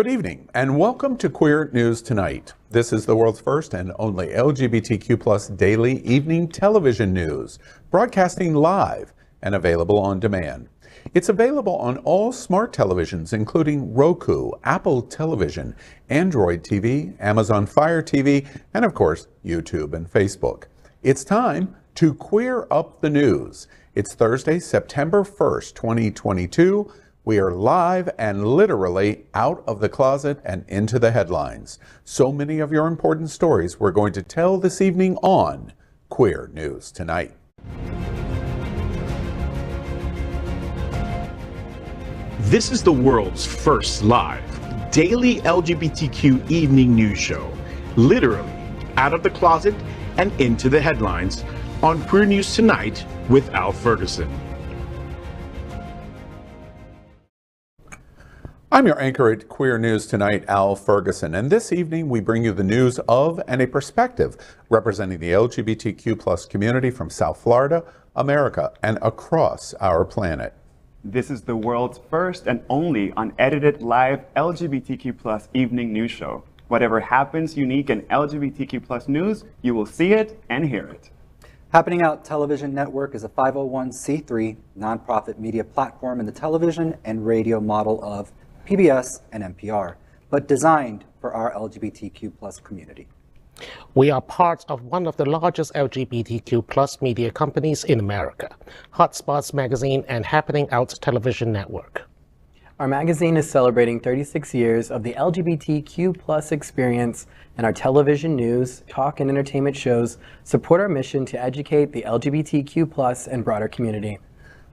Good evening and welcome to Queer News Tonight. This is the world's first and only LGBTQ+ daily evening television news, broadcasting live and available on demand. It's available on all smart televisions, including Roku, Apple Television, Android TV, Amazon Fire TV, and of course, YouTube and Facebook. It's time to queer up the news. It's Thursday, September 1st, 2022. We are live and literally out of the closet and into the headlines. So many of your important stories we're going to tell this evening on Queer News Tonight. This is the world's first live daily LGBTQ evening news show, literally out of the closet and into the headlines on Queer News Tonight with Al Ferguson. I'm your anchor at Queer News Tonight, Al Ferguson, and this evening we bring you the news of and a perspective representing the LGBTQ+ community from South Florida, America, and across our planet. This is the world's first and only unedited live LGBTQ+ evening news show. Whatever happens unique in LGBTQ+ news, you will see it and hear it. Happening Out Television Network is a 501c3 nonprofit media platform in the television and radio model of PBS and NPR, but designed for our LGBTQ+ community. We are part of one of the largest LGBTQ+ media companies in America, Hotspots Magazine and Happening Out Television Network. Our magazine is celebrating 36 years of the LGBTQ+ experience, and our television news, talk, and entertainment shows support our mission to educate the LGBTQ+ and broader community.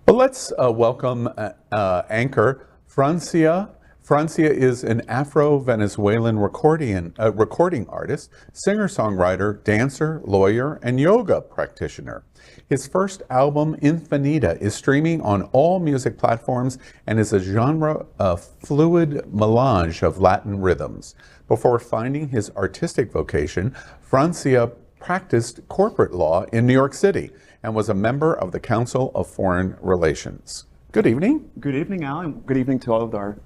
But let's welcome anchor Francia. Francia is an Afro-Venezuelan recording artist, singer-songwriter, dancer, lawyer, and yoga practitioner. His first album, Infinita, is streaming on all music platforms and is a genre-fluid melange of Latin rhythms. Before finding his artistic vocation, Francia practiced corporate law in New York City and was a member of the Council of Foreign Relations. Good evening. Good evening, Al, and good evening to all of our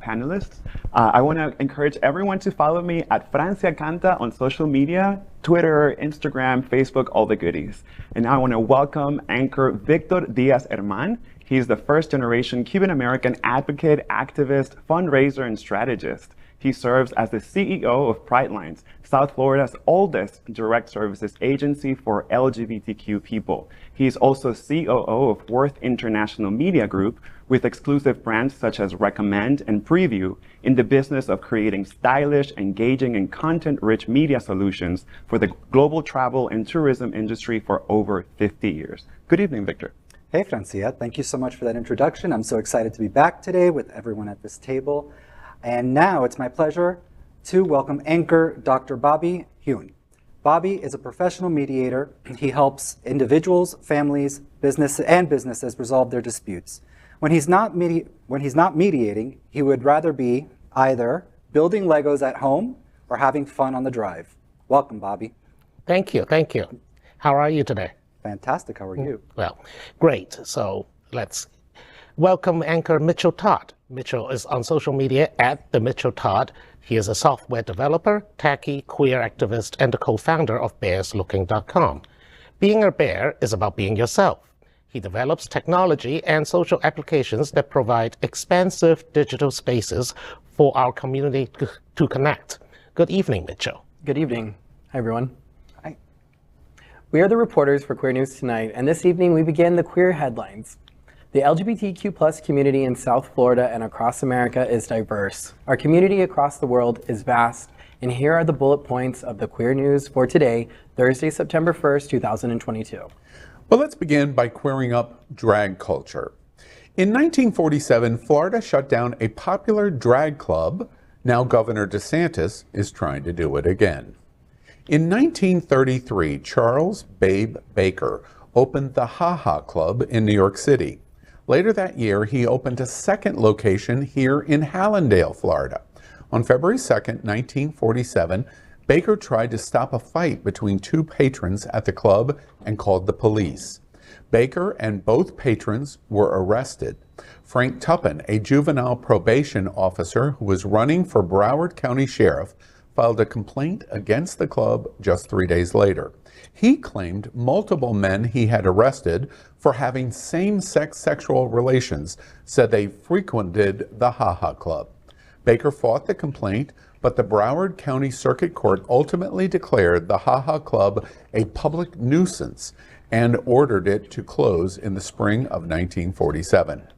panelists. I want to encourage everyone to follow me at Francia Canta on social media, Twitter, Instagram, Facebook, all the goodies. And now I want to welcome anchor Victor Diaz-Herman. He's the first generation Cuban-American advocate, activist, fundraiser, and strategist. He serves as the CEO of Pridelines, South Florida's oldest direct services agency for LGBTQ people. He's also COO of Worth International Media Group, with exclusive brands such as Recommend and Preview, in the business of creating stylish, engaging, and content-rich media solutions for the global travel and tourism industry for over 50 years. Good evening, Victor. Hey, Francia. Thank you so much for that introduction. I'm so excited to be back today with everyone at this table. And now it's my pleasure to welcome anchor Dr. Bobby Huen. Bobby is a professional mediator. He helps individuals, families, businesses resolve their disputes. When he's not mediating, he would rather be either building Legos at home or having fun on the drive. Welcome, Bobby. Thank you. Thank you. How are you today? Fantastic. How are you? Well, great. So let's welcome anchor Mitchell Todd. Mitchell is on social media at the Mitchell Todd. He is a software developer, techie, queer activist, and the co-founder of bearslooking.com. Being a bear is about being yourself. He develops technology and social applications that provide expansive digital spaces for our community to connect. Good evening, Mitchell. Good evening. Hi, everyone. Hi. We are the reporters for Queer News Tonight, and this evening we begin the queer headlines. The LGBTQ+ community in South Florida and across America is diverse. Our community across the world is vast, and here are the bullet points of the queer news for today, Thursday, September 1st, 2022. Well, let's begin by queering up drag culture. In 1947, Florida shut down a popular drag club. Now Governor DeSantis is trying to do it again. In 1933, Charles Babe Baker opened the Ha Ha Club in New York City. Later that year, he opened a second location here in Hallandale, Florida. On February 2nd, 1947, Baker tried to stop a fight between two patrons at the club and called the police. Baker and both patrons were arrested. Frank Tuppen, a juvenile probation officer who was running for Broward County Sheriff, filed a complaint against the club just 3 days later. He claimed multiple men he had arrested for having same-sex sexual relations said they frequented the Ha Ha Club. Baker fought the complaint, but the Broward County Circuit Court ultimately declared the Ha Ha Club a public nuisance and ordered it to close in the spring of 1947.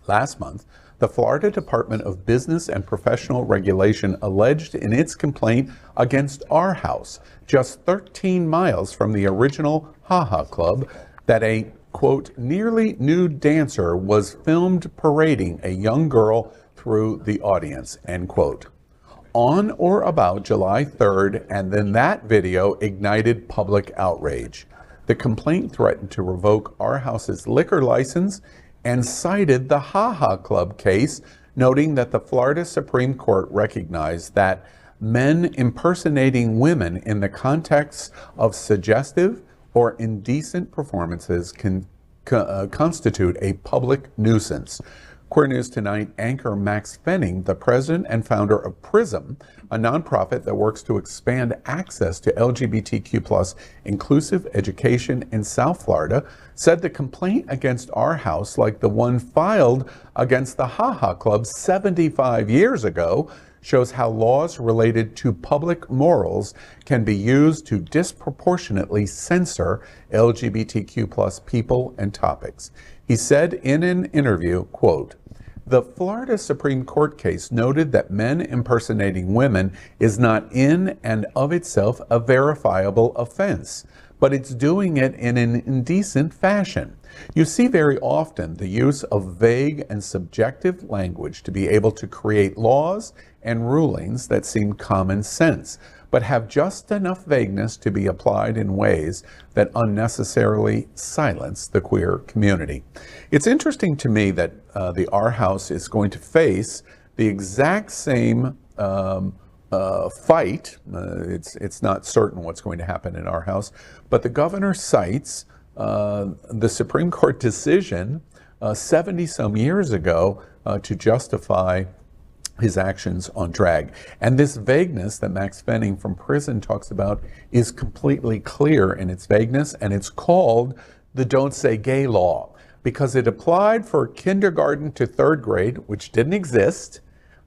Last month, the Florida Department of Business and Professional Regulation alleged in its complaint against our house, just 13 miles from the original Ha Ha Club, that a, quote, nearly nude dancer was filmed parading a young girl through the audience, end quote. On or about July 3rd, and then that video ignited public outrage. The complaint threatened to revoke our house's liquor license and cited the Ha Ha Club case, noting that the Florida Supreme Court recognized that men impersonating women in the context of suggestive or indecent performances can constitute a public nuisance. Queer News Tonight anchor Max Fenning, the president and founder of PRISM, a nonprofit that works to expand access to LGBTQ+ inclusive education in South Florida, said the complaint against our house, like the one filed against the Ha Ha Club 75 years ago, shows how laws related to public morals can be used to disproportionately censor LGBTQ+ people and topics. He said in an interview, quote, "The Florida Supreme Court case noted that men impersonating women is not in and of itself a verifiable offense, but it's doing it in an indecent fashion. You see very often the use of vague and subjective language to be able to create laws and rulings that seem common sense, but have just enough vagueness to be applied in ways that unnecessarily silence the queer community." It's interesting to me that the Our House is going to face the exact same fight. It's not certain what's going to happen in our house, but the governor cites the Supreme Court decision 70-some years ago to justify his actions on drag. And this vagueness that Max Fenning from prison talks about is completely clear in its vagueness, and it's called the Don't Say Gay law, because it applied for kindergarten to third grade, which didn't exist,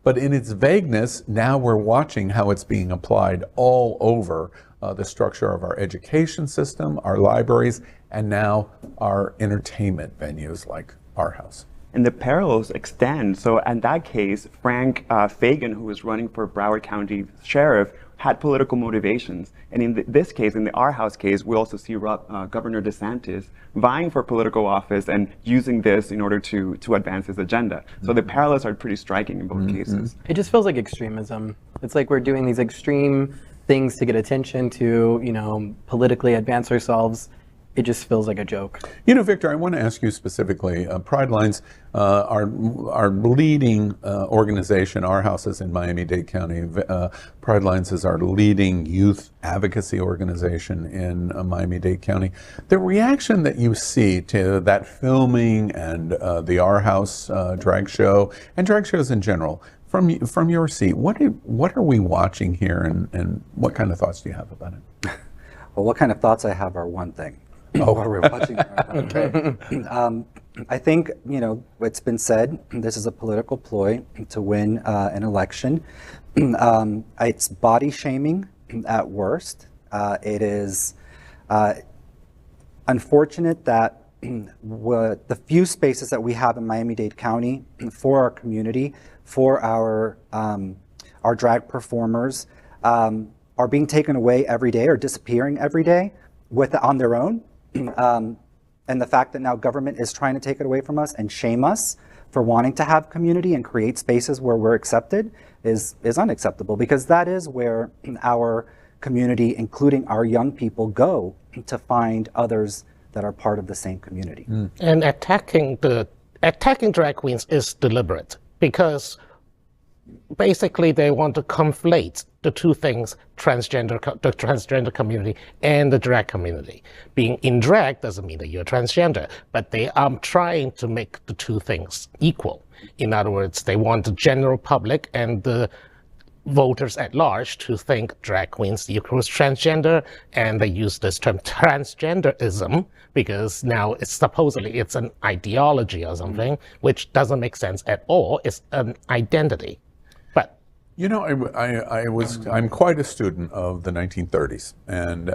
but in its vagueness, now we're watching how it's being applied all over the structure of our education system, our libraries, and now our entertainment venues like our house. And the parallels extend. So in that case, Frank Fagan, who was running for Broward County Sheriff, had political motivations. And in this case, in the Our House case, we also see Governor DeSantis vying for political office and using this in order to advance his agenda. So the parallels are pretty striking in both cases. It just feels like extremism. It's like we're doing these extreme things to get attention, to, you know, politically advance ourselves. It just feels like a joke. You know, Victor, I want to ask you specifically, Pride Lines, our leading organization, Our House is in Miami-Dade County. Pride Lines is our leading youth advocacy organization in Miami-Dade County. The reaction that you see to that filming and the Our House drag show, and drag shows in general, from your seat, what are we watching here, and what kind of thoughts do you have about it? Well, what kind of thoughts I have are one thing. What are we watching? Okay. I think, you know, it's been said, this is a political ploy to win an election. It's body shaming at worst. It is unfortunate that the few spaces that we have in Miami-Dade County for our community, for our drag performers, are being taken away every day or disappearing every day on their own. And the fact that now government is trying to take it away from us and shame us for wanting to have community and create spaces where we're accepted is unacceptable, because that is where our community, including our young people, go to find others that are part of the same community. And attacking drag queens is deliberate, because basically they want to conflate the two things, the transgender community and the drag community. Being in drag doesn't mean that you're transgender, but they are trying to make the two things equal. In other words, they want the general public and the voters at large to think drag queens equals transgender, and they use this term transgenderism because now it's supposedly it's an ideology or something, which doesn't make sense at all. It's an identity. But you know, I'm quite a student of the 1930s, and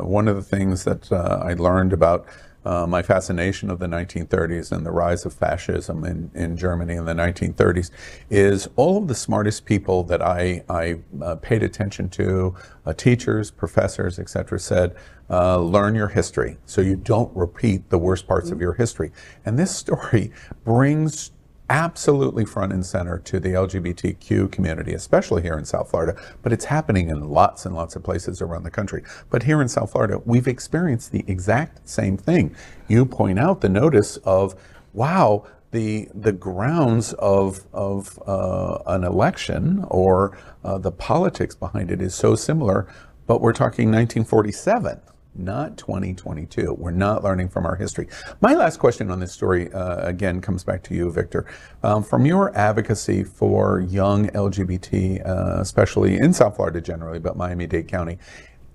one of the things that I learned about my fascination of the 1930s and the rise of fascism in Germany in the 1930s is all of the smartest people that I paid attention to, teachers, professors, etc., said, learn your history so you don't repeat the worst parts of your history. And this story brings absolutely front and center to the LGBTQ community, especially here in South Florida, but it's happening in lots and lots of places around the country. But here in South Florida, we've experienced the exact same thing. You point out the notice of, wow, the grounds of an election or the politics behind it is so similar, but we're talking 1947. Not 2022. We're not learning from our history. My last question on this story, again, comes back to you, Victor. From your advocacy for young LGBT, especially in South Florida generally, but Miami-Dade County,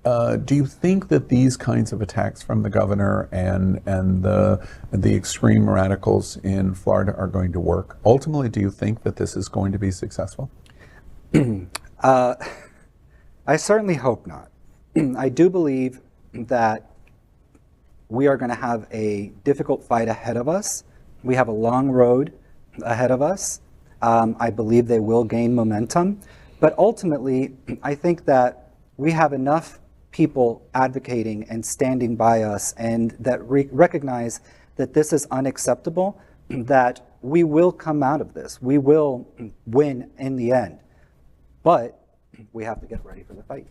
do you think that these kinds of attacks from the governor and the extreme radicals in Florida are going to work? Ultimately, do you think that this is going to be successful? I certainly hope not. I do believe that we are going to have a difficult fight ahead of us. We have a long road ahead of us. I believe they will gain momentum. But ultimately, I think that we have enough people advocating and standing by us and that recognize that this is unacceptable, that we will come out of this. We will win in the end. But we have to get ready for the fight.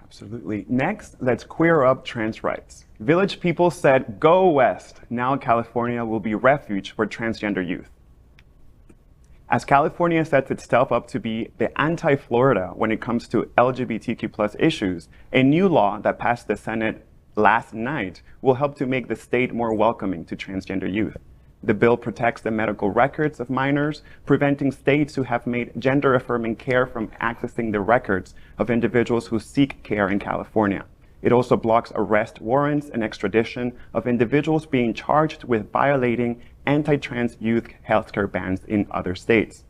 Absolutely. Next, let's queer up trans rights. Village People said, go west. Now California will be refuge for transgender youth. As California sets itself up to be the anti-Florida when it comes to LGBTQ+ issues, a new law that passed the Senate last night will help to make the state more welcoming to transgender youth. The bill protects the medical records of minors, preventing states who have made gender-affirming care from accessing the records of individuals who seek care in California. It also blocks arrest warrants and extradition of individuals being charged with violating anti-trans youth healthcare bans in other states.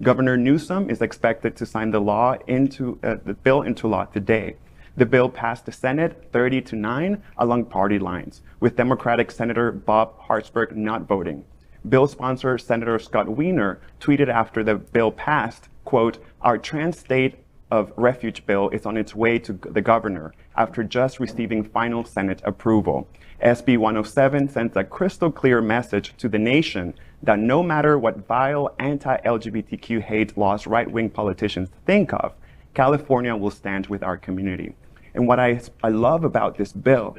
Governor Newsom is expected to sign the bill into law today. The bill passed the Senate 30-9 along party lines, with Democratic Senator Bob Hartsburg not voting. Bill sponsor Senator Scott Wiener tweeted after the bill passed, quote, "Our trans state of refuge bill is on its way to the governor after just receiving final Senate approval. SB 107 sends a crystal clear message to the nation that no matter what vile anti-LGBTQ hate laws right-wing politicians think of, California will stand with our community." And what I love about this bill,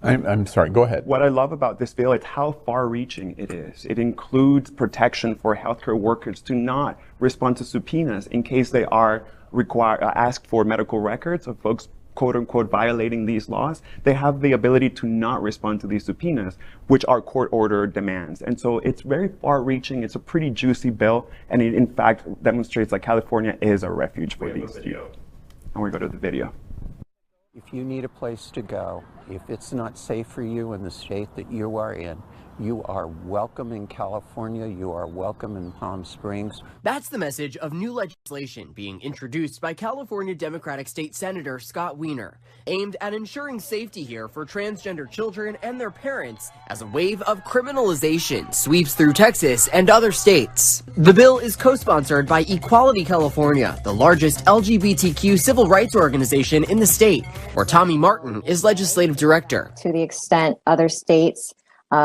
I'm sorry, go ahead. what I love about this bill is how far-reaching it is. It includes protection for healthcare workers to not respond to subpoenas in case they are asked for medical records of folks quote-unquote violating these laws. They have the ability to not respond to these subpoenas, which are court-ordered demands. And so it's very far-reaching. It's a pretty juicy bill, and it in fact demonstrates that California is a refuge for these youth. And we go to the video. If you need a place to go, if it's not safe for you in the state that you are in, you are welcome in California, you are welcome in Palm Springs. That's the message of new legislation being introduced by California Democratic State Senator Scott Wiener, aimed at ensuring safety here for transgender children and their parents as a wave of criminalization sweeps through Texas and other states. The bill is co-sponsored by Equality California, the largest LGBTQ civil rights organization in the state, where Tommy Martin is legislative director. To the extent other states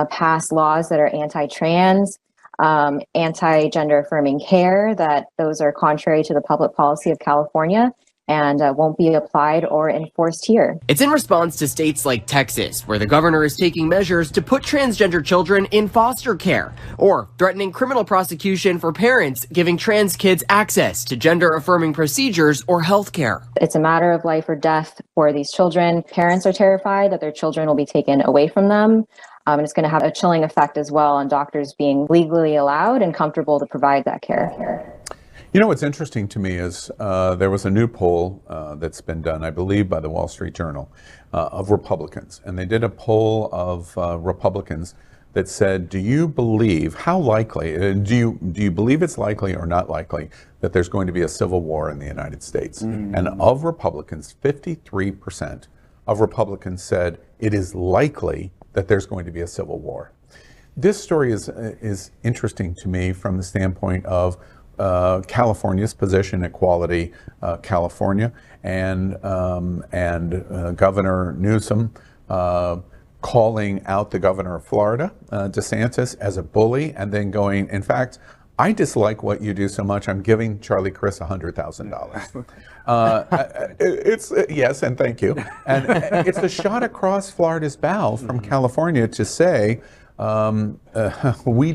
pass laws that are anti-trans, anti-gender affirming care, that those are contrary to the public policy of California, and won't be applied or enforced here. It's in response to states like Texas, where the governor is taking measures to put transgender children in foster care, or threatening criminal prosecution for parents giving trans kids access to gender-affirming procedures or health care. It's a matter of life or death for these children. Parents are terrified that their children will be taken away from them. And it's going to have a chilling effect as well on doctors being legally allowed and comfortable to provide that care. You know, what's interesting to me is there was a new poll that's been done, I believe, by the Wall Street Journal of Republicans. And they did a poll of Republicans that said, do you believe, how likely, do you believe it's likely or not likely that there's going to be a civil war in the United States? And of Republicans, 53% of Republicans said it is likely that there's going to be a civil war. This story is interesting to me from the standpoint of California's position, Equality California, and Governor Newsom calling out the governor of Florida, DeSantis, as a bully, and then going, in fact, I dislike what you do so much, I'm giving Charlie Crist $100,000. It's yes, and thank you. And it's a shot across Florida's bow from California to say, we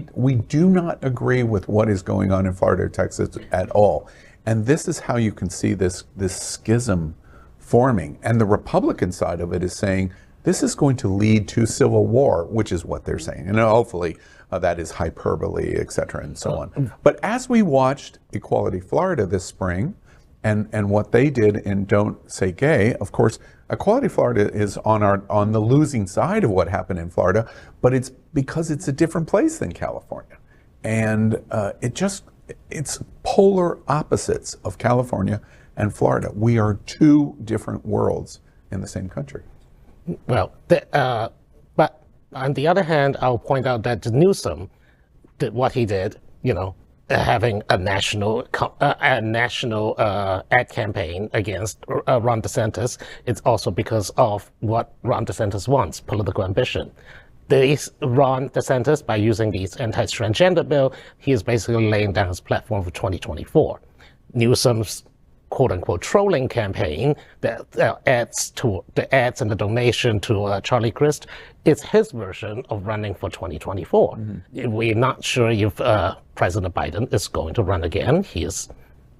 do not agree with what is going on in Florida or Texas at all. And this is how you can see this schism forming. And the Republican side of it is saying, this is going to lead to civil war, which is what they're saying. And hopefully that is hyperbole, et cetera, and so on. But as we watched Equality Florida this spring, and what they did in Don't Say Gay, of course, Equality Florida is on the losing side of what happened in Florida, but it's because it's a different place than California. And it's polar opposites of California and Florida. We are two different worlds in the same country. Well, but on the other hand, I'll point out that Newsom did what he did, having a national ad campaign against Ron DeSantis. It's also because of what Ron DeSantis wants, political ambition. Ron DeSantis, by using these anti-transgender bill, he is basically laying down his platform for 2024. Newsom's quote-unquote trolling campaign, the ads and the donation to Charlie Crist, it's his version of running for 2024. We're not sure if President Biden is going to run again. He is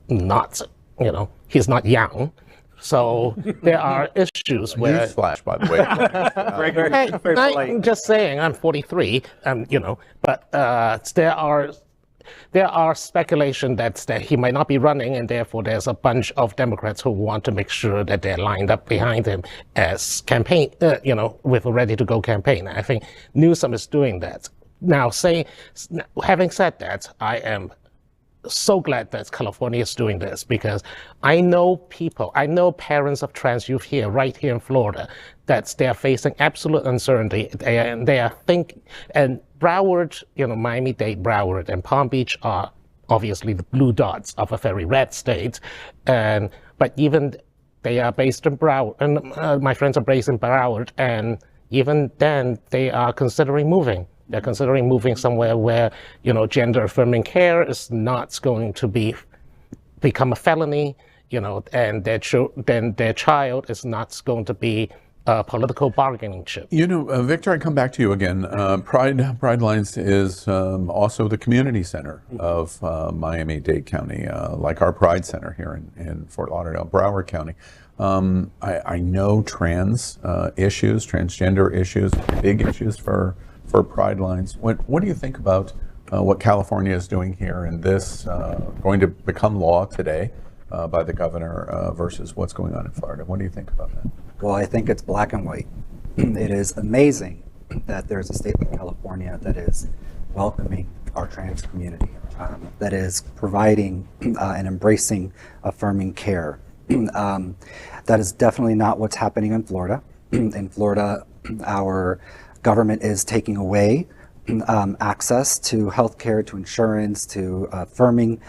not, he's not young. So there are issues where... Newsflash, by the way. I'm just saying, I'm 43, but there are speculation that he might not be running, and therefore there's a bunch of Democrats who want to make sure that they're lined up behind him as campaign, with a ready-to-go campaign. I think Newsom is doing that. Now, having said that, I am so glad that California is doing this, because I know parents of trans youth right here in Florida, that they are facing absolute uncertainty, and and Broward, Miami-Dade, Broward, and Palm Beach are obviously the blue dots of a very red state, but even they are based in Broward, and my friends are based in Broward, and even then they are considering moving. They're considering moving somewhere where, gender-affirming care is not going to become a felony, and their child is not going to be a political bargaining chip. Victor, I come back to you again. Pride Lines is also the community center of Miami-Dade County, like our Pride Center here in Fort Lauderdale, Broward County. I know issues, transgender issues, big issues for Pride Lines. What do you think about what California is doing here, and this going to become law today by the governor versus what's going on in Florida? What do you think about that? Well, I think it's black and white. It is amazing that there's a state like California that is welcoming our trans community, that is providing and embracing affirming care. That is definitely not what's happening in Florida. In Florida, our government is taking away access to health care, to insurance, to affirming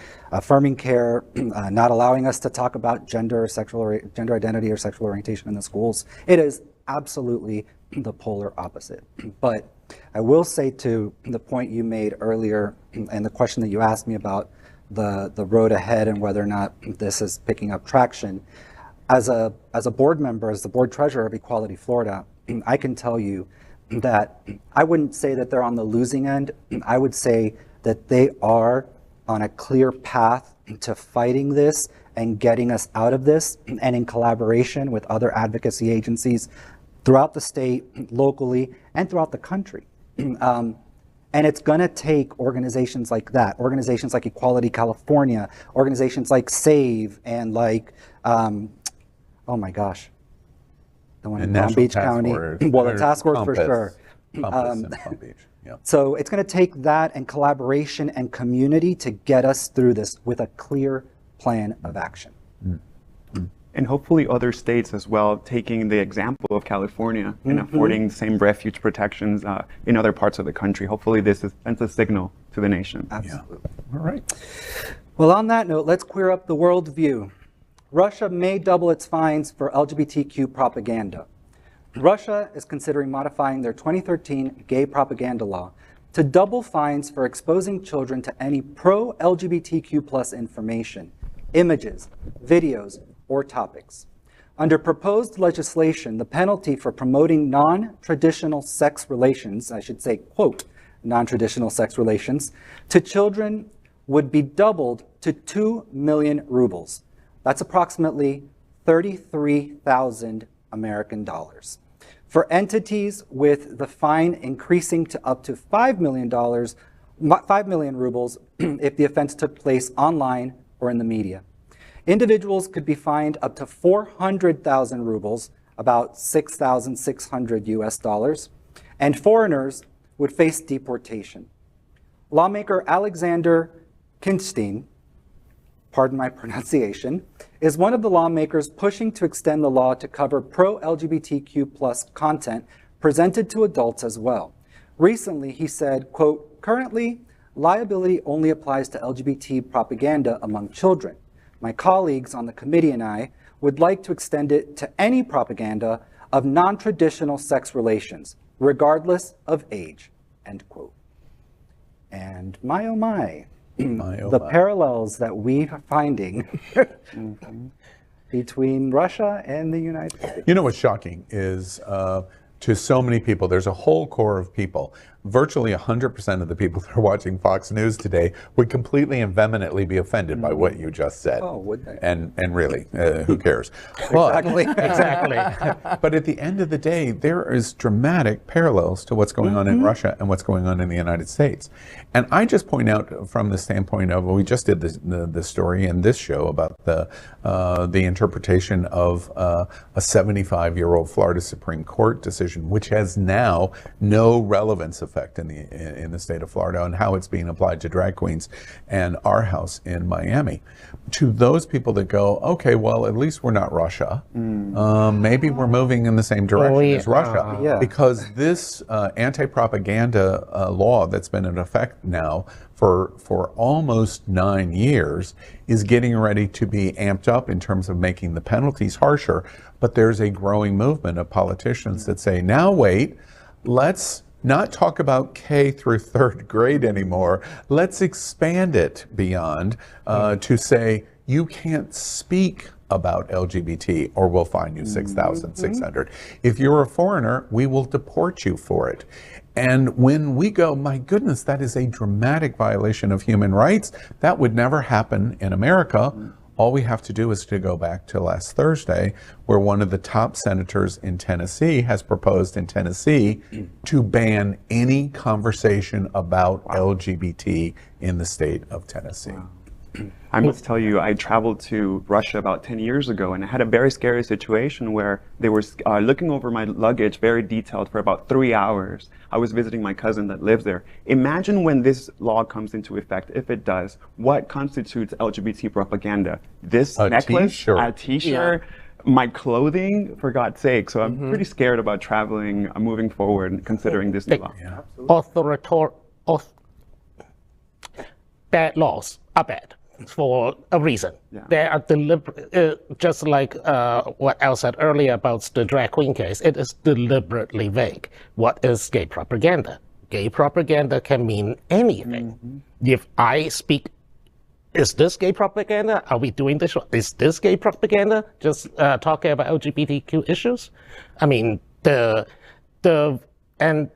care, not allowing us to talk about gender identity or sexual orientation in the schools. It is absolutely the polar opposite. But I will say, to the point you made earlier and the question that you asked me about the road ahead and whether or not this is picking up traction, as a board member, as the board treasurer of Equality Florida, I can tell you that I wouldn't say that they're on the losing end. I would say that they are on a clear path to fighting this and getting us out of this, and in collaboration with other advocacy agencies throughout the state, locally, and throughout the country. And it's going to take organizations like that, organizations like Equality California, organizations like SAVE, and like, oh my gosh, the one in Palm Beach County. Well, the task force for sure. Compass in Palm Beach. Yeah. So it's going to take that and collaboration and community to get us through this with a clear plan of action. And hopefully other states as well, taking the example of California and affording the same refuge protections in other parts of the country. Hopefully this sends a signal to the nation. Absolutely. All right. Well, on that note, let's queer up the worldview. Russia may double its fines for LGBTQ propaganda. Russia is considering modifying their 2013 gay propaganda law to double fines for exposing children to any pro-LGBTQ+ information, images, videos, or topics. Under proposed legislation, the penalty for promoting non-traditional sex relations, I should say, quote, non-traditional sex relations, to children would be doubled to 2 million rubles. That's approximately 33,000 American dollars. For entities with the fine increasing to up to $5 million rubles if the offense took place online or in the media. Individuals could be fined up to 400,000 rubles, about 6,600 US dollars, and foreigners would face deportation. Lawmaker Alexander Kinstein, pardon my pronunciation, is one of the lawmakers pushing to extend the law to cover pro-LGBTQ+ content presented to adults as well. Recently, he said, quote, currently, liability only applies to LGBT propaganda among children. My colleagues on the committee and I would like to extend it to any propaganda of non-traditional sex relations, regardless of age, end quote. And my oh my, the parallels that we are finding between Russia and the United States. You know what's shocking is to so many people, there's a whole core of people, virtually 100% of the people that are watching Fox News today would completely and vehemently be offended by what you just said. Oh, would they? And really, who cares? Exactly. Exactly. But at the end of the day, there is dramatic parallels to what's going on in Russia and what's going on in the United States. And I just point out from the standpoint of, well, we just did the story in this show about the interpretation of a 75-year-old Florida Supreme Court decision, which has now no relevance effect in the state of Florida and how it's being applied to drag queens and our house in Miami. To those people that go, okay, well, at least we're not Russia. Maybe we're moving in the same direction as Russia, because this anti-propaganda law that's been in effect now for almost 9 years is getting ready to be amped up in terms of making the penalties harsher. But there's a growing movement of politicians that say, now wait, let's not talk about K through third grade anymore. Let's expand it beyond to say you can't speak about LGBT or we'll fine you 6,600. If you're a foreigner, we will deport you for it. And when we go, my goodness, that is a dramatic violation of human rights. That would never happen in America. All we have to do is to go back to last Thursday, where one of the top senators in Tennessee has proposed in Tennessee to ban any conversation about LGBT in the state of Tennessee. I must tell you, I traveled to Russia about 10 years ago, and I had a very scary situation where they were looking over my luggage, very detailed, for about 3 hours. I was visiting my cousin that lives there. Imagine when this law comes into effect, if it does, what constitutes LGBT propaganda? This necklace, a t-shirt, my clothing, for God's sake. So I'm pretty scared about traveling, moving forward, considering this new law. Bad laws are bad for a reason. They are deliberate, just like what Al said earlier about the drag queen case, it is deliberately vague. What is gay propaganda? Gay propaganda can mean anything. If I speak is this gay propaganda? Are we doing this? Is this gay propaganda? Just talking about LGBTQ issues? I mean, and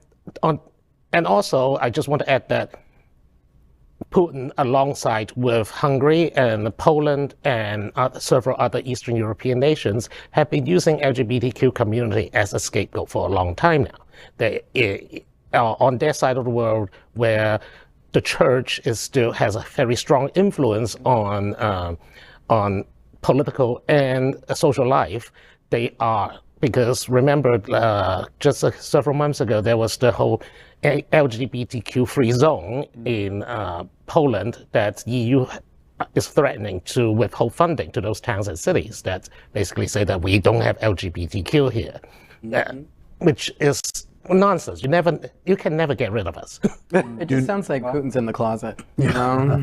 also, I just want to add that Putin, alongside with Hungary and Poland and several other Eastern European nations, have been using LGBTQ community as a scapegoat for a long time now. They are on their side of the world where the church still has a very strong influence on political and social life. They are, because remember, just several months ago, there was the whole LGBTQ free zone in Poland that EU is threatening to withhold funding to those towns and cities that basically say that we don't have LGBTQ here, which is nonsense. You can never get rid of us. It just sounds like Putin's in the closet. You know?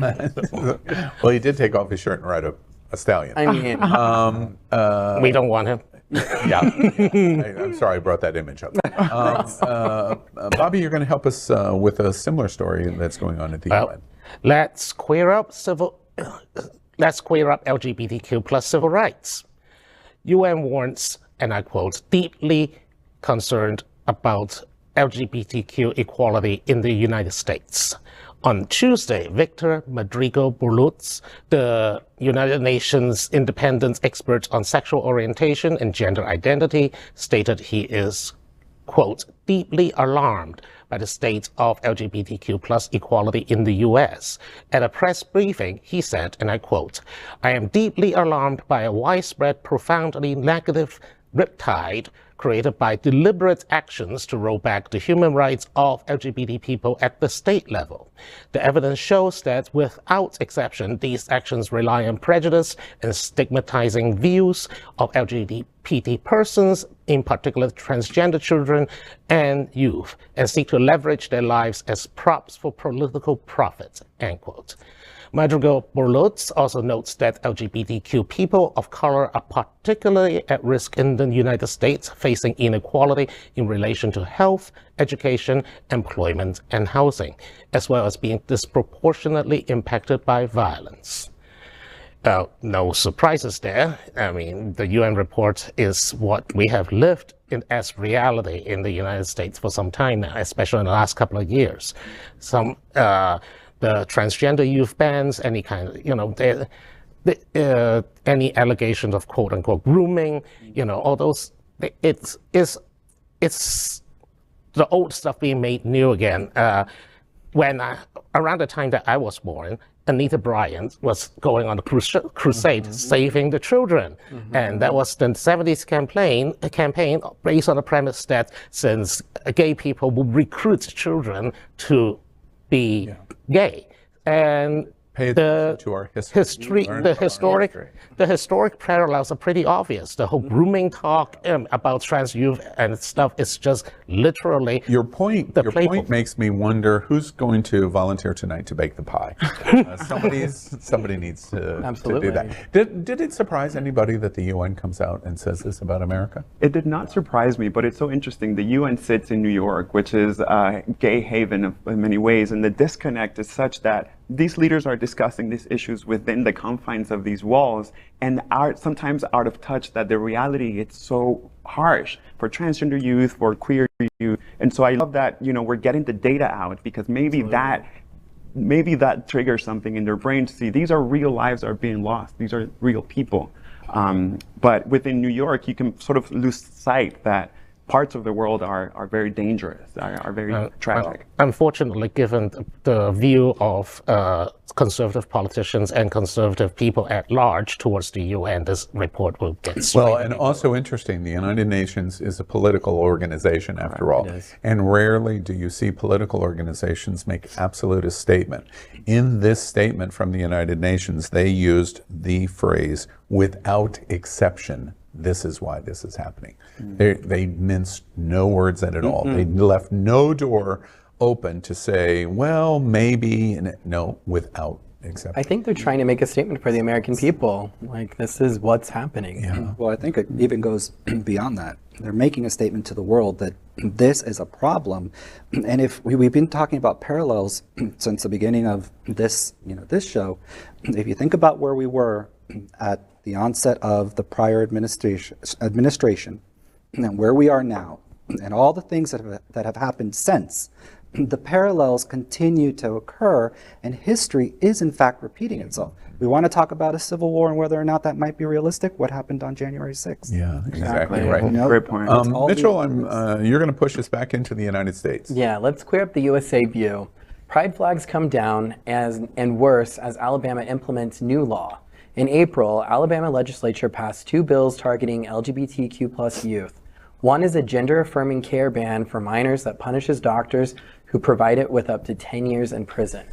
Well, he did take off his shirt and ride a stallion. I mean, we don't want him. Yeah, I'm sorry I brought that image up. Bobby, you're going to help us with a similar story that's going on at the UN. Let's queer up LGBTQ plus civil rights. UN warns, and I quote, deeply concerned about LGBTQ equality in the United States. On Tuesday, Victor Madrigal-Borluz, the United Nations independent expert on sexual orientation and gender identity, stated he is, quote, deeply alarmed by the state of LGBTQ plus equality in the US. At a press briefing, he said, and I quote, I am deeply alarmed by a widespread, profoundly negative riptide created by deliberate actions to roll back the human rights of LGBT people at the state level. The evidence shows that, without exception, these actions rely on prejudice and stigmatizing views of LGBT persons, in particular transgender children and youth, and seek to leverage their lives as props for political profit, end quote. Madrigal-Borluz also notes that LGBTQ people of color are particularly at risk in the United States, facing inequality in relation to health, education, employment, and housing, as well as being disproportionately impacted by violence. No surprises there. I mean, the UN report is what we have lived in as reality in the United States for some time now, especially in the last couple of years. The transgender youth bans, any kind of, any allegations of quote unquote grooming, all those, it's the old stuff being made new again. Around the time that I was born, Anita Bryant was going on a crusade saving the children. And that was the 70s campaign based on the premise that since gay people would recruit children to be gay, and to our history, the historic parallels are pretty obvious. The whole grooming talk about trans youth and stuff is just literally your point makes me wonder who's going to volunteer tonight to bake the pie. Somebody needs to do that. Did it surprise anybody that the UN comes out and says this about America? It did not surprise me, but it's so interesting. The UN sits in New York, which is a gay haven in many ways, and the disconnect is such that these leaders are discussing these issues within the confines of these walls and are sometimes out of touch that the reality, it's so harsh for transgender youth, for queer youth. And so I love that, we're getting the data out, because maybe that triggers something in their brain to see these are real lives that are being lost. These are real people. But within New York, you can sort of lose sight that parts of the world are very dangerous, are very tragic. Unfortunately, given the view of conservative politicians and conservative people at large towards the UN, this report will get swayed. Well, and also interesting, the United Nations is a political organization after all. And rarely do you see political organizations make absolutist statement. In this statement from the United Nations, they used the phrase, without exception, this is why this is happening. They minced no words at all. They left no door open to say, well, maybe, no, without accept. I think they're trying to make a statement for the American people. Like, this is what's happening. Yeah. Well, I think it even goes beyond that. They're making a statement to the world that this is a problem. And if we've been talking about parallels since the beginning of this, this show, if you think about where we were at the onset of the prior administration and where we are now, and all the things that have happened since, the parallels continue to occur, and history is in fact repeating itself. We want to talk about a civil war and whether or not that might be realistic. What happened on January 6th? Yeah, exactly right. Great point. Mitchell, you're going to push us back into the United States. Yeah, let's clear up the USA view. Pride flags come down and worse as Alabama implements new law. In April, Alabama legislature passed 2 bills targeting LGBTQ+ youth. One is a gender-affirming care ban for minors that punishes doctors who provide it with up to 10 years in prison.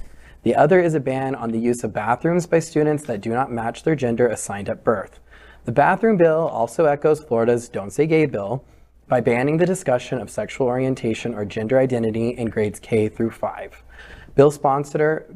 The other is a ban on the use of bathrooms by students that do not match their gender assigned at birth. The bathroom bill also echoes Florida's Don't Say Gay bill by banning the discussion of sexual orientation or gender identity in grades K through 5. Bill sponsor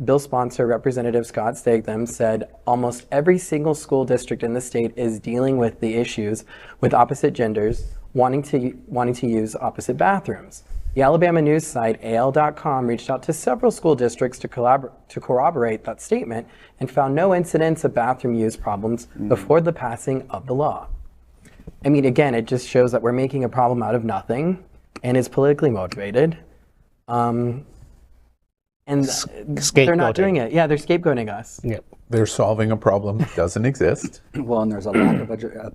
Representative Scott Statham said almost every single school district in the state is dealing with the issues with opposite genders wanting to use opposite bathrooms. The Alabama news site AL.com reached out to several school districts to corroborate that statement and found no incidents of bathroom use problems before the passing of the law. I mean, again, it just shows that we're making a problem out of nothing and is politically motivated. And they're not doing it. Yeah, they're scapegoating us. Yep. They're solving a problem that doesn't exist. Well, and there's a lack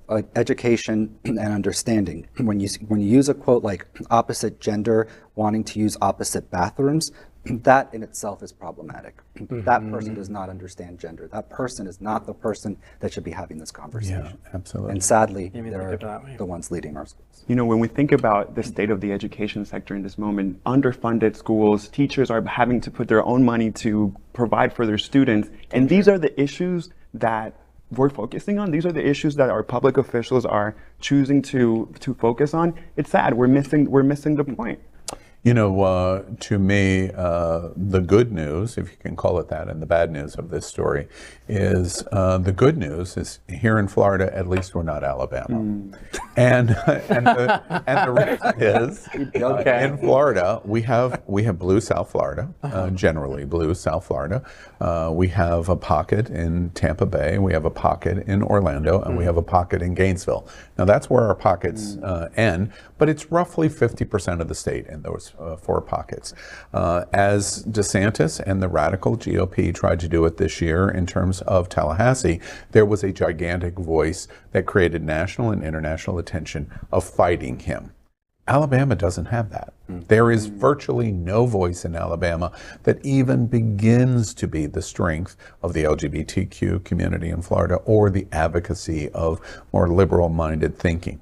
of education and understanding. When you use a quote like opposite gender wanting to use opposite bathrooms, that in itself is problematic. That person does not understand gender. That person is not the person that should be having this conversation. Yeah, absolutely. And sadly, they're the ones leading our schools. When we think about the state of the education sector in this moment, underfunded schools, teachers are having to put their own money to provide for their students. And these are the issues that we're focusing on. These are the issues that our public officials are choosing to focus on. It's sad. We're missing the point. To me, the good news, if you can call it that, and the bad news of this story is the good news is here in Florida, at least we're not Alabama. And the reason is in Florida, we have blue South Florida, generally blue South Florida. We have a pocket in Tampa Bay, we have a pocket in Orlando, and we have a pocket in Gainesville. Now that's where our pockets end, but it's roughly 50% of the state in those 4 pockets. As DeSantis and the radical GOP tried to do it this year in terms of Tallahassee, there was a gigantic voice that created national and international attention of fighting him. Alabama doesn't have that. There is virtually no voice in Alabama that even begins to be the strength of the LGBTQ community in Florida or the advocacy of more liberal-minded thinking.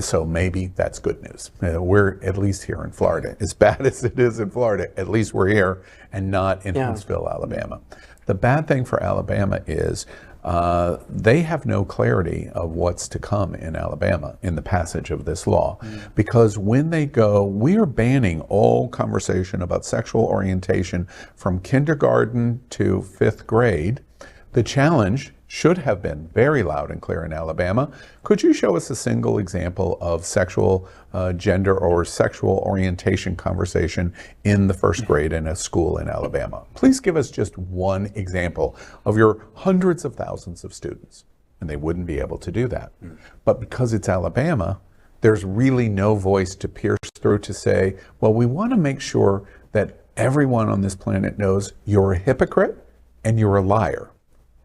So maybe that's good news. We're at least here in Florida. As bad as it is in Florida, at least we're here and not in Huntsville, Alabama. The bad thing for Alabama is they have no clarity of what's to come in Alabama in the passage of this law. Because when they go, we are banning all conversation about sexual orientation from kindergarten to 5th grade. The challenge should have been very loud and clear in Alabama. Could you show us a single example of sexual gender or sexual orientation conversation in the 1st grade in a school in Alabama? Please give us just one example of your hundreds of thousands of students. And they wouldn't be able to do that. But because it's Alabama, there's really no voice to pierce through to say, well, we want to make sure that everyone on this planet knows you're a hypocrite and you're a liar.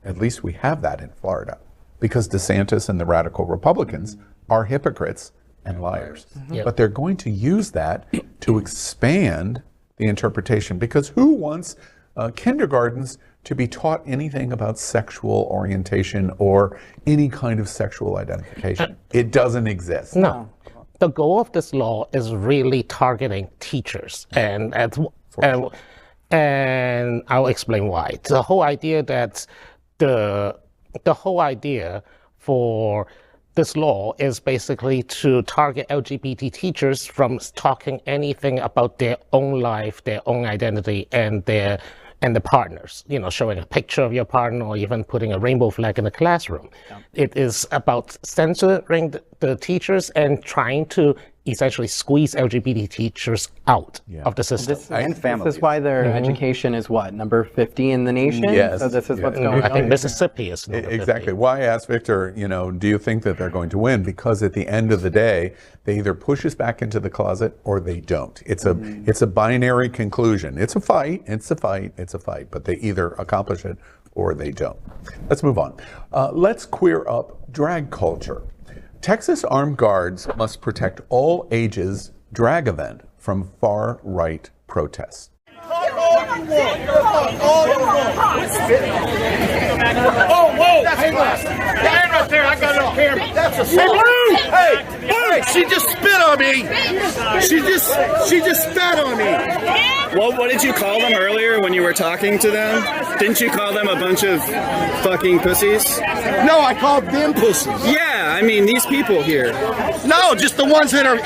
At least we have that in Florida, because DeSantis and the radical Republicans are hypocrites and liars. But they're going to use that to expand the interpretation, because who wants kindergartens to be taught anything about sexual orientation or any kind of sexual identification? It doesn't exist. No. The goal of this law is really targeting teachers, and I'll explain why. The whole idea that the whole idea for this law is basically to target LGBT teachers from talking anything about their own life, their own identity, and their and the partners, showing a picture of your partner or even putting a rainbow flag in the classroom. Yeah. It is about censoring the teachers and trying to essentially squeeze LGBT teachers out of the system. This is why their education is what, number 50 in the nation? Yes. So this is what's going on. I think Mississippi is number 50. Exactly. Why I asked Victor, do you think that they're going to win? Because at the end of the day, they either push us back into the closet or they don't. It's a binary conclusion. It's a fight, but they either accomplish it or they don't. Let's move on. Let's queer up drag culture. Texas armed guards must protect all ages drag event from far-right protests. Oh, whoa! That's a glass. Stand right there. I got it on camera. That's a assault. Hey, she just spit on me. She just spat on me. Well, what did you call them earlier when you were talking to them? Didn't you call them a bunch of fucking pussies? No, I called them pussies. Yeah, I mean, these people here. No, just the ones that are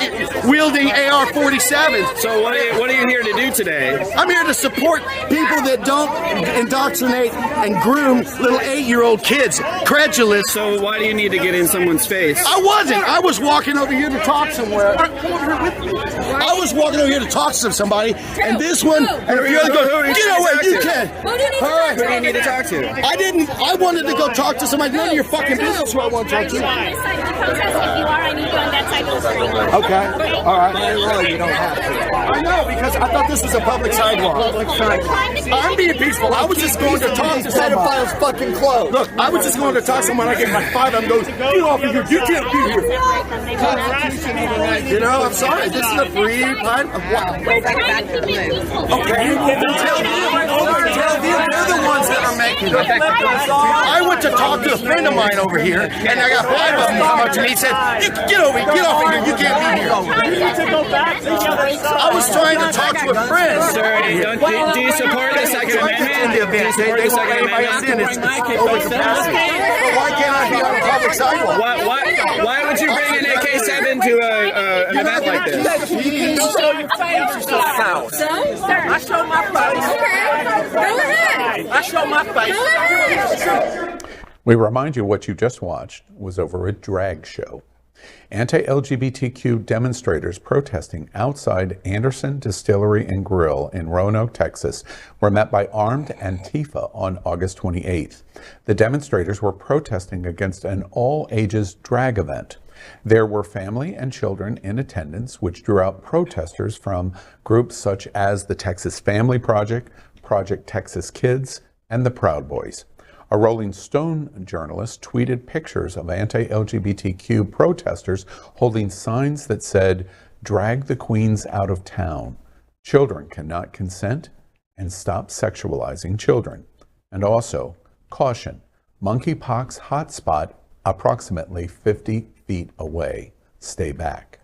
wielding AR-47s. So what are you here to do today? I'm here to support people that don't indoctrinate and groom little 8-year-old kids, credulous. So why do you need to get in someone's face? I wasn't. I was walking over here to talk somewhere. I was walking over here to talk to somebody, and this one, and if you're going, get away, you can. Who do you need to talk to? I didn't. I wanted to go talk to somebody. None of your fucking business who I want to talk to. If you are, I need you on that side of the street. Okay. All right. Really, you don't have to. I know, because I thought this was a public sidewalk. I'm being peaceful. I was just going to talk to somebody. Fucking close. Look, I was just going to talk to someone. I get my 5 of them goes, get off of here. You can't be here. I'm sorry. This is a free time of what? Okay. Tell them they're the ones that are making it. I went to talk to a friend of mine over here, and I got 5 of them come up to me and said, get off of here. You can't be here. I was trying to talk to a friend. Sir, do you support the Second Amendment? They won't let anybody in. It's over capacity. Why can't I be on a public sidewalk? Why would you bring an AK-7 to an event like this? Show your face. I show my face. Okay. Go ahead. I show my face. Go ahead. We remind you what you just watched was over a drag show. Anti-LGBTQ demonstrators protesting outside Anderson Distillery and Grill in Roanoke, Texas, were met by armed Antifa on August 28th. The demonstrators were protesting against an all-ages drag event. There were family and children in attendance, which drew out protesters from groups such as the Texas Family Project, Project Texas Kids, and the Proud Boys. A Rolling Stone journalist tweeted pictures of anti-LGBTQ protesters holding signs that said, "Drag the queens out of town. Children cannot consent," and "Stop sexualizing children." And also, "Caution, monkeypox hotspot approximately 50 feet away. Stay back."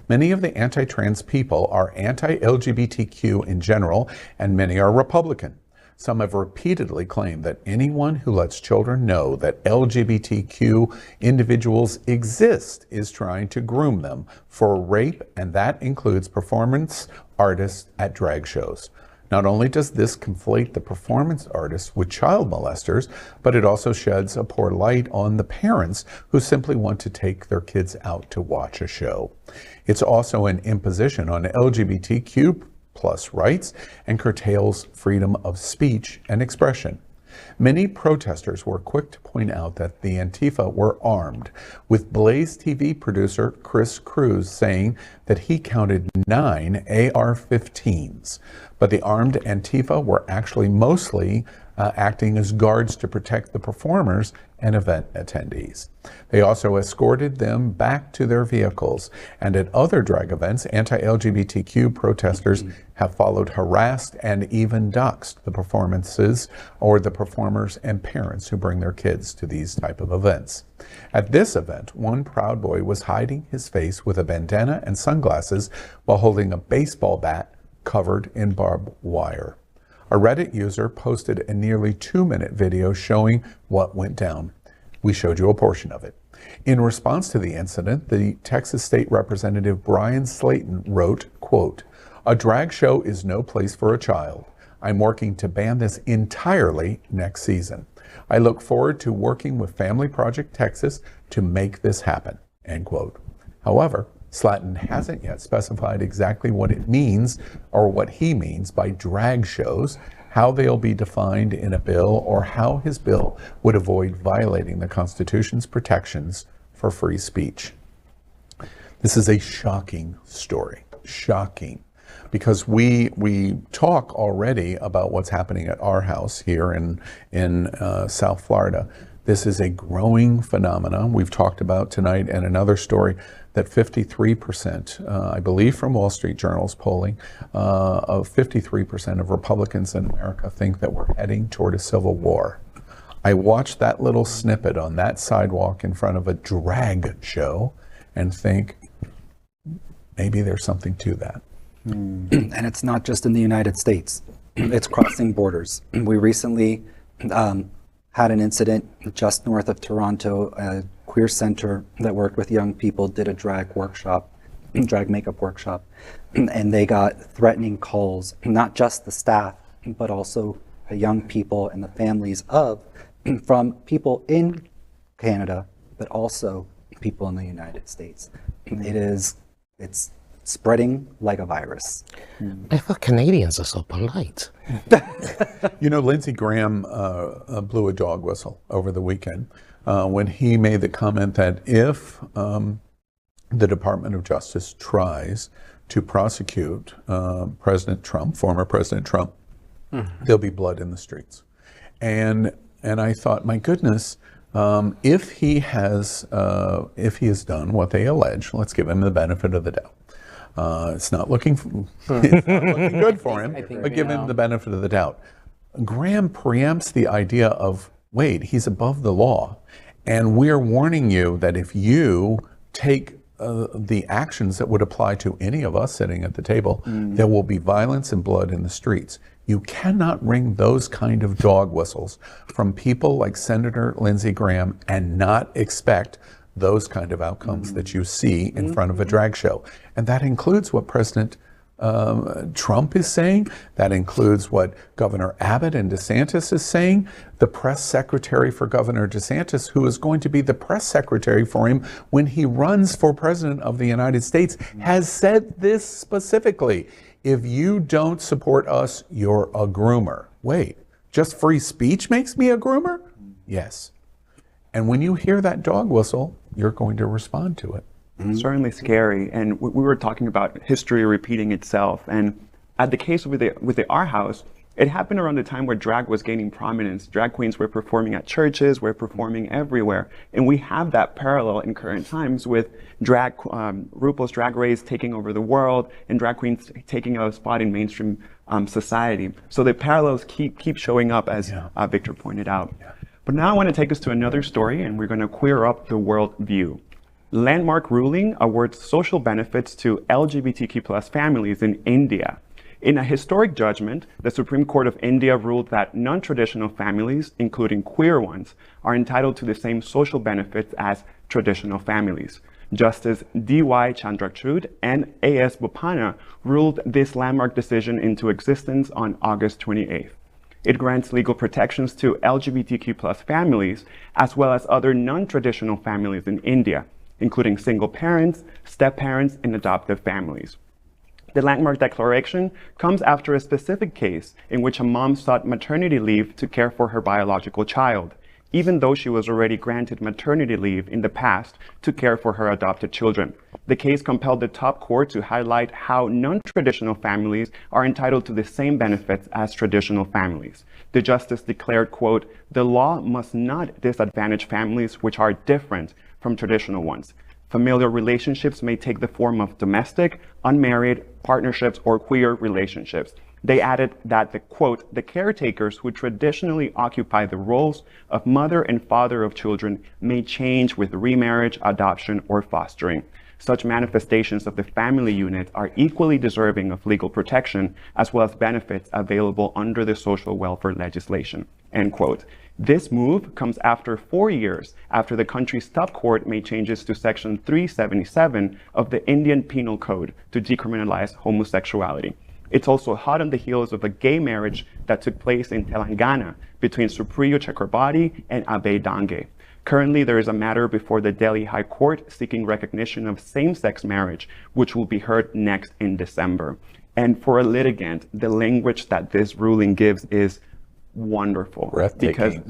Many of the anti-trans people are anti-LGBTQ in general, and many are Republican. Some have repeatedly claimed that anyone who lets children know that LGBTQ individuals exist is trying to groom them for rape, and that includes performance artists at drag shows. Not only does this conflate the performance artists with child molesters, but it also sheds a poor light on the parents who simply want to take their kids out to watch a show. It's also an imposition on LGBTQ plus rights and curtails freedom of speech and expression. Many protesters were quick to point out that the Antifa were armed, with Blaze TV producer Chris Cruz saying that he counted 9 AR-15s. But the armed Antifa were actually mostly acting as guards to protect the performers and event attendees. They also escorted them back to their vehicles, and at other drag events, anti-LGBTQ protesters have followed, harassed, and even doxxed the performances or the performers and parents who bring their kids to these type of events. At this event, one Proud Boy was hiding his face with a bandana and sunglasses while holding a baseball bat covered in barbed wire. A Reddit user posted a nearly 2-minute video showing what went down. We showed you a portion of it. In response to the incident, the Texas State Representative Brian Slayton wrote, quote, "A drag show is no place for a child. I'm working to ban this entirely next season. I look forward to working with Family Project Texas to make this happen, end quote. However, Slatton hasn't yet specified exactly what it means or what he means by drag shows, how they'll be defined in a bill, or how his bill would avoid violating the Constitution's protections for free speech. This is a shocking story, shocking, because we talk already about what's happening at our house here in South Florida. This is a growing phenomenon. We've talked about tonight in another story that 53%, I believe from Wall Street Journal's polling, of 53% of Republicans in America think that we're heading toward a civil war. I watched that little snippet on that sidewalk in front of a drag show and think, maybe there's something to that. And it's not just in the United States, it's crossing borders. We recently had an incident just north of Toronto. A queer center that worked with young people did a drag makeup workshop, and they got threatening calls, not just the staff, but also the young people and the families from people in Canada, but also people in the United States. It's spreading like a virus. I thought Canadians are so polite. You know, Lindsey Graham blew a dog whistle over the weekend when he made the comment that if the Department of Justice tries to prosecute President Trump, former President Trump, there'll be blood in the streets. And I thought, my goodness, if he has done what they allege, let's give him the benefit of the doubt. It's not looking good for him, but give him the benefit of the doubt. Graham preempts the idea of, wait, he's above the law, and we're warning you that if you take the actions that would apply to any of us sitting at the table, there will be violence and blood in the streets. You cannot ring those kind of dog whistles from people like Senator Lindsey Graham and not expect those kind of outcomes that you see in front of a drag show. And that includes what President Trump is saying. That includes what Governor Abbott and DeSantis is saying. The press secretary for Governor DeSantis, who is going to be the press secretary for him when he runs for president of the United States, has said this specifically. If you don't support us, you're a groomer. Wait, just free speech makes me a groomer? Yes. And when you hear that dog whistle, you're going to respond to it. Certainly scary. And we were talking about history repeating itself. And at the case with the Our House, it happened around the time where drag was gaining prominence. Drag queens were performing at churches, were performing everywhere. And we have that parallel in current times with RuPaul's Drag Race taking over the world and drag queens taking a spot in mainstream society. So the parallels keep showing up, as Victor pointed out. But now I want to take us to another story, and we're going to queer up the world view. Landmark ruling awards social benefits to LGBTQ+ families in India. In a historic judgment, the Supreme Court of India ruled that non-traditional families, including queer ones, are entitled to the same social benefits as traditional families. Justice D.Y. Chandrachud and A.S. Bopanna ruled this landmark decision into existence on August 28th. It grants legal protections to LGBTQ+ families, as well as other non-traditional families in India, including single parents, step-parents, and adoptive families. The landmark declaration comes after a specific case in which a mom sought maternity leave to care for her biological child, even though she was already granted maternity leave in the past to care for her adopted children. The case compelled the top court to highlight how non-traditional families are entitled to the same benefits as traditional families. The justice declared, quote, "The law must not disadvantage families which are different from traditional ones. Familial relationships may take the form of domestic, unmarried, partnerships, or queer relationships." They added that, the caretakers who traditionally occupy the roles of mother and father of children may change with remarriage, adoption, or fostering. Such manifestations of the family unit are equally deserving of legal protection, as well as benefits available under the social welfare legislation, end quote. This move comes after 4 years after the country's top court made changes to Section 377 of the Indian Penal Code to decriminalize homosexuality. It's also hot on the heels of a gay marriage that took place in Telangana between Supriyo Chakrabarti and Abe Dange. Currently, there is a matter before the Delhi High Court seeking recognition of same-sex marriage, which will be heard next in December. And for a litigant, the language that this ruling gives is wonderful.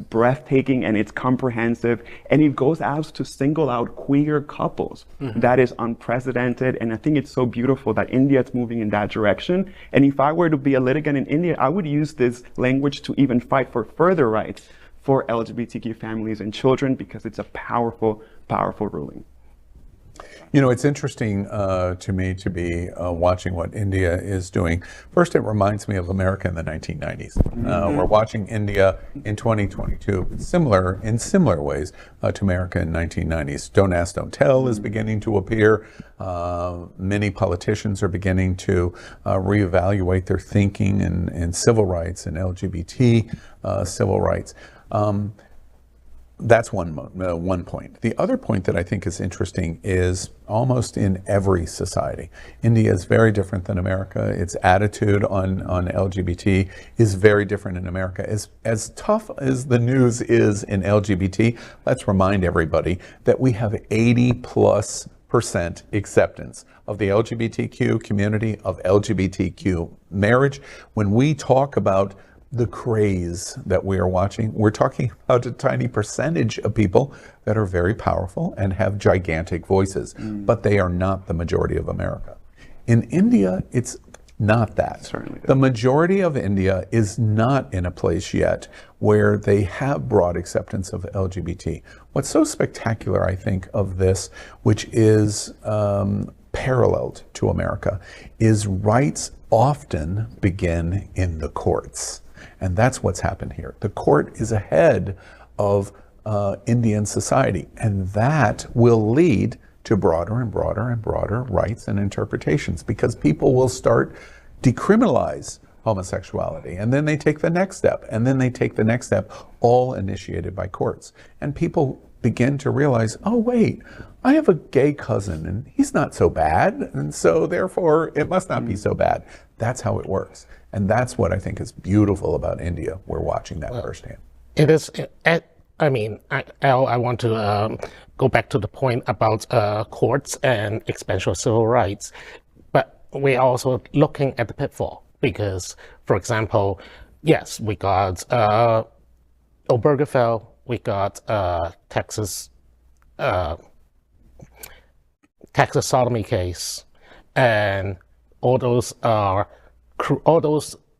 Breathtaking, and it's comprehensive, and it goes out to single out queer couples. That is unprecedented, and I think it's so beautiful that India is moving in that direction. And if I were to be a litigant in India, I would use this language to even fight for further rights for LGBTQ families and children, because it's a powerful, powerful ruling. You know, it's interesting to me to be watching what India is doing. First, it reminds me of America in the 1990s. We're watching India in 2022, in similar ways to America in 1990s. Don't Ask, Don't Tell is beginning to appear. Many politicians are beginning to reevaluate their thinking in civil rights and LGBT civil rights. That's one point. The other point that I think is interesting is almost in every society, India is very different than America. Its attitude on LGBT is very different in America. As tough as the news is in LGBT, let's remind everybody that we have 80+% acceptance of the LGBTQ community, of LGBTQ marriage. When we talk about the craze that we are watching, we're talking about a tiny percentage of people that are very powerful and have gigantic voices, but they are not the majority of America. In India, it's not that. Certainly. The majority of India is not in a place yet where they have broad acceptance of LGBT. What's so spectacular, I think, of this, which is paralleled to America, is rights often begin in the courts. And that's what's happened here. The court is ahead of Indian society, and that will lead to broader and broader and broader rights and interpretations, because people will start decriminalize homosexuality, and then they take the next step, and then they take the next step, all initiated by courts. And people begin to realize, oh wait, I have a gay cousin and he's not so bad, and so therefore it must not be so bad. That's how it works. And that's what I think is beautiful about India. We're watching that firsthand. It is, I mean, I want to go back to the point about courts and expansion of civil rights, but we're also looking at the pitfall, because, for example, yes, we got Obergefell, we got Texas sodomy case, and all those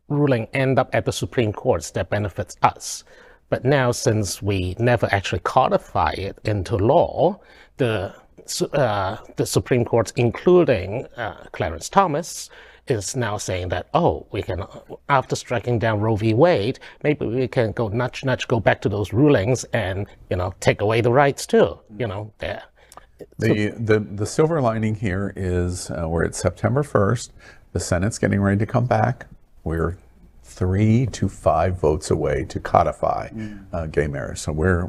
rulings end up at the Supreme Courts that benefits us. But now, since we never actually codify it into law, the Supreme Court, including Clarence Thomas, is now saying that, oh, we can, after striking down Roe v. Wade, maybe we can go nudge, go back to those rulings and, take away the rights too, there. The silver lining here is we're at September 1st. The Senate's getting ready to come back. We're 3 to 5 votes away to codify gay marriage. So we're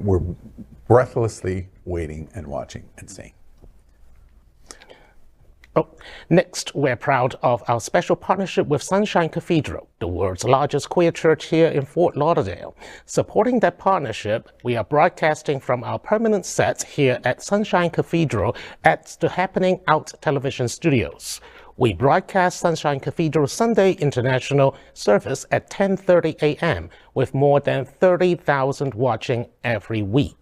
breathlessly waiting and watching and seeing. Next, we're proud of our special partnership with Sunshine Cathedral, the world's largest queer church here in Fort Lauderdale. Supporting that partnership, we are broadcasting from our permanent set here at Sunshine Cathedral at the Happening Out television studios. We broadcast Sunshine Cathedral Sunday International service at 10:30 a.m. with more than 30,000 watching every week.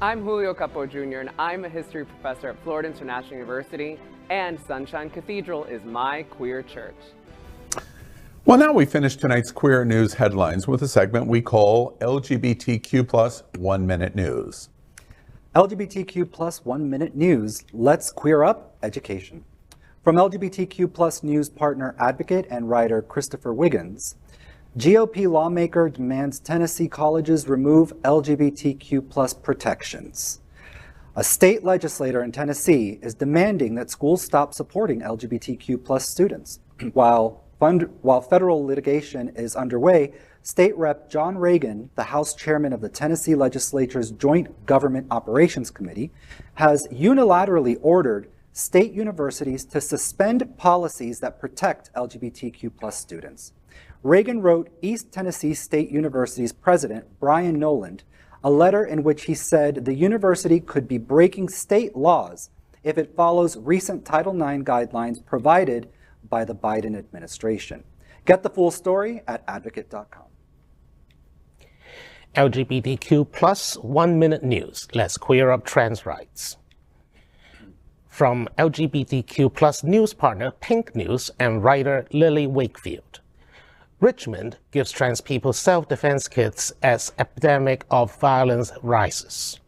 I'm Julio Capo Jr., and I'm a history professor at Florida International University, and Sunshine Cathedral is my queer church. Well, now we finish tonight's Queer News headlines with a segment we call LGBTQ plus 1 Minute News. LGBTQ plus 1 Minute News. Let's queer up education. From LGBTQ plus news partner, advocate, and writer Christopher Wiggins, GOP lawmaker demands Tennessee colleges remove LGBTQ plus protections. A state legislator in Tennessee is demanding that schools stop supporting LGBTQ plus students. While federal litigation is underway, State Rep. John Reagan, the House Chairman of the Tennessee Legislature's Joint Government Operations Committee, has unilaterally ordered state universities to suspend policies that protect LGBTQ plus students. Reagan wrote East Tennessee State University's president, Brian Noland, a letter in which he said the university could be breaking state laws if it follows recent Title IX guidelines provided by the Biden administration. Get the full story at advocate.com. LGBTQ plus 1 Minute News. Let's queer up trans rights. From LGBTQ plus news partner Pink News and writer Lily Wakefield. Richmond gives trans people self-defense kits as epidemic of violence rises.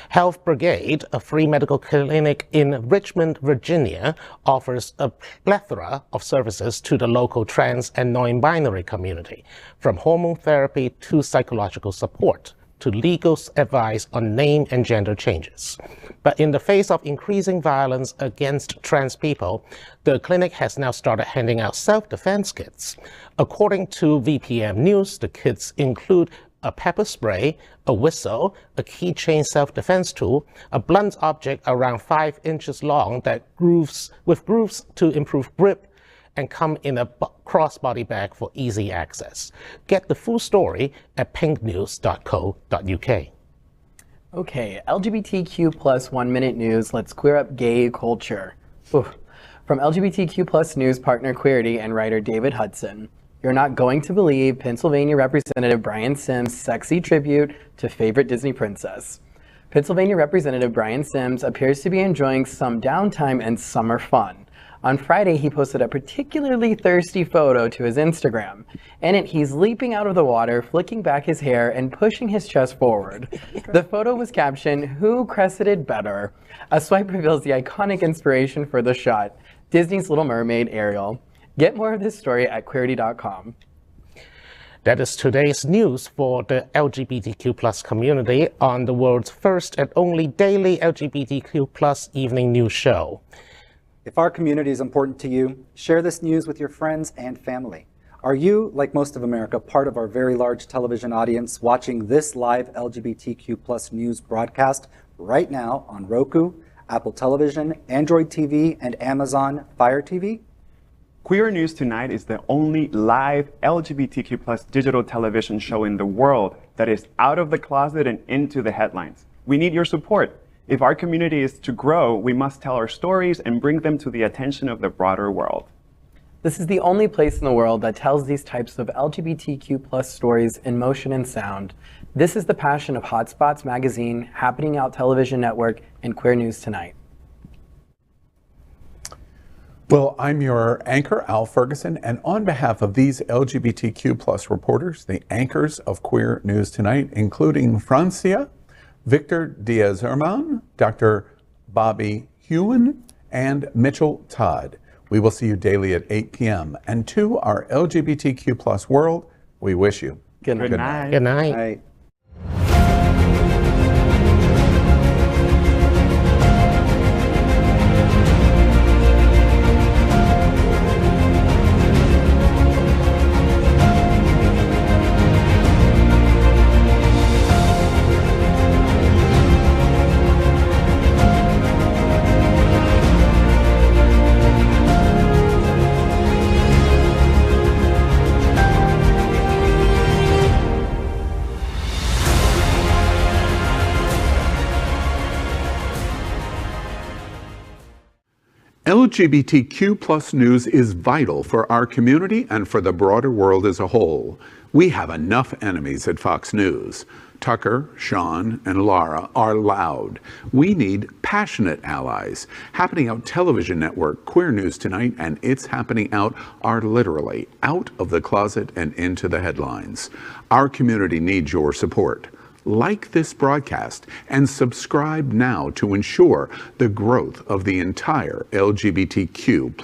Health Brigade, a free medical clinic in Richmond, Virginia, offers a plethora of services to the local trans and non-binary community, from hormone therapy to psychological support, to legal advice on name and gender changes. But in the face of increasing violence against trans people, the clinic has now started handing out self-defense kits. According to VPM News, the kits include a pepper spray, a whistle, a keychain self-defense tool, a blunt object around 5 inches long that grooves to improve grip, and come in a crossbody bag for easy access. Get the full story at pinknews.co.uk. Okay, LGBTQ plus 1 Minute News. Let's queer up gay culture. Oof. From LGBTQ plus news partner Queerty and writer David Hudson. You're not going to believe Pennsylvania Representative Brian Sims' sexy tribute to favorite Disney princess. Pennsylvania Representative Brian Sims appears to be enjoying some downtime and summer fun. On Friday, he posted a particularly thirsty photo to his Instagram. In it, he's leaping out of the water, flicking back his hair, and pushing his chest forward. The photo was captioned, "Who cresseted better?" A swipe reveals the iconic inspiration for the shot, Disney's Little Mermaid, Ariel. Get more of this story at queerty.com. That is today's news for the LGBTQ plus community on the world's first and only daily LGBTQ plus evening news show. If our community is important to you, share this news with your friends and family. Are you, like most of America, part of our very large television audience watching this live LGBTQ plus news broadcast right now on Roku, Apple Television, Android TV, and Amazon Fire TV? Queer News Tonight is the only live LGBTQ plus digital television show in the world that is out of the closet and into the headlines. We need your support. If our community is to grow, we must tell our stories and bring them to the attention of the broader world. This is the only place in the world that tells these types of LGBTQ plus stories in motion and sound. This is the passion of Hotspots Magazine, Happening Out Television Network, and Queer News Tonight. Well, I'm your anchor, Al Ferguson, and on behalf of these LGBTQ plus reporters, the anchors of Queer News Tonight, including Francia, Victor Diaz-Herman, Dr. Bobby Huen, and Mitchell Todd. We will see you daily at 8 p.m. And to our LGBTQ plus world, we wish you good night. Good night. Good night. LGBTQ plus news is vital for our community and for the broader world as a whole. We have enough enemies at Fox News. Tucker, Sean, and Laura are loud. We need passionate allies. Happening Out Television Network, Queer News Tonight, and It's Happening Out are literally out of the closet and into the headlines. Our community needs your support. Like this broadcast and subscribe now to ensure the growth of the entire LGBTQ+